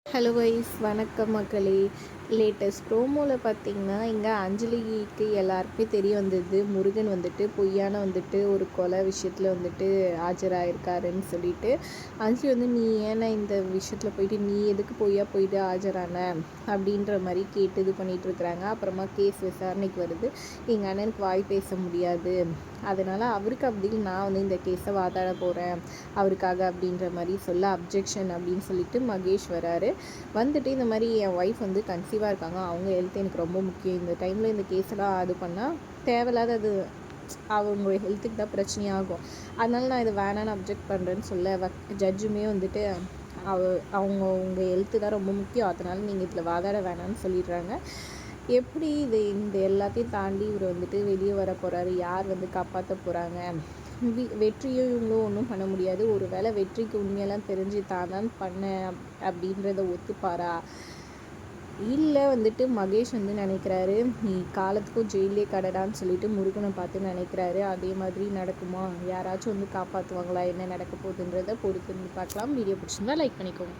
Hello wise வணக்கம் மக்களே. Latest ப்ரோமோவில் பார்த்தீங்கன்னா இங்கே அஞ்சலிக்கு எல்லாருக்குமே தெரிய வந்தது முருகன் வந்துட்டு பொய்யான வந்துட்டு ஒரு கொலை விஷயத்தில் வந்துட்டு ஆஜராயிருக்காருன்னு சொல்லிட்டு அஞ்சலி வந்து நீ ஏன்னா இந்த விஷயத்தில் போயிட்டு நீ எதுக்கு பொய்யா போயிட்டு ஆஜரான அப்படின்ற மாதிரி கேட்டு இது பண்ணிகிட்டு இருக்கிறாங்க. அப்புறமா கேஸ் விசாரணைக்கு வருது. எங்கள் அண்ணனுக்கு வாய் பேச முடியாது, அதனால் அவருக்கு அப்படின்னு நான் வந்து இந்த கேஸை வாதாட போகிறேன் அவருக்காக அப்படின்ற மாதிரி சொல்ல அப்ஜெக்ஷன் அப்படின்னு சொல்லிட்டு மகேஷ் வராரு. வந்துட்டு இந்த மாதிரி என் ஒய்ஃப் வந்து கன்சீவாக இருக்காங்க, அவங்க ஹெல்த் எனக்கு ரொம்ப முக்கியம், இந்த டைமில் இந்த கேஸெல்லாம் இது பண்ணால் தேவையில்லாத அது அவங்க ஹெல்த்துக்கு தான் பிரச்சனையாகும், அதனால நான் இதை வேணான்னு அப்ஜெக்ட் பண்ணுறேன்னு சொல்ல ஜட்ஜுமே வந்துட்டு அவங்க உங்கள் ஹெல்த்து தான் ரொம்ப முக்கியம், அதனால் நீங்கள் இதில் வாதாட வேணான்னு சொல்லிடுறாங்க. எப்படி இந்த எல்லாத்தையும் தாண்டி இவர் வந்துட்டு வெளியே வர போகிறாரு, யார் வந்து காப்பாற்ற போகிறாங்க, வெற்றியும் இவங்களும் ஒன்றும் பண்ண முடியாது. ஒரு வேளை வெற்றிக்கு உண்மையெல்லாம் தெரிஞ்சு தான் பண்ணேன் அப்படின்றத ஒத்துப்பாரா, இல்லை வந்துட்டு மகேஷ் வந்து நினைக்கிறாரு நீ காலத்துக்கும் ஜெயிலே கடடான்னு சொல்லிட்டு முருகனை பார்த்து நினைக்கிறாரு. அதே மாதிரி நடக்குமா, யாராச்சும் வந்து காப்பாற்றுவாங்களா, என்ன நடக்க போகுதுன்றதை பொறுத்து பார்க்கலாம். வீடியோ பிடிச்சிருந்தா லைக் பண்ணிக்கோங்க.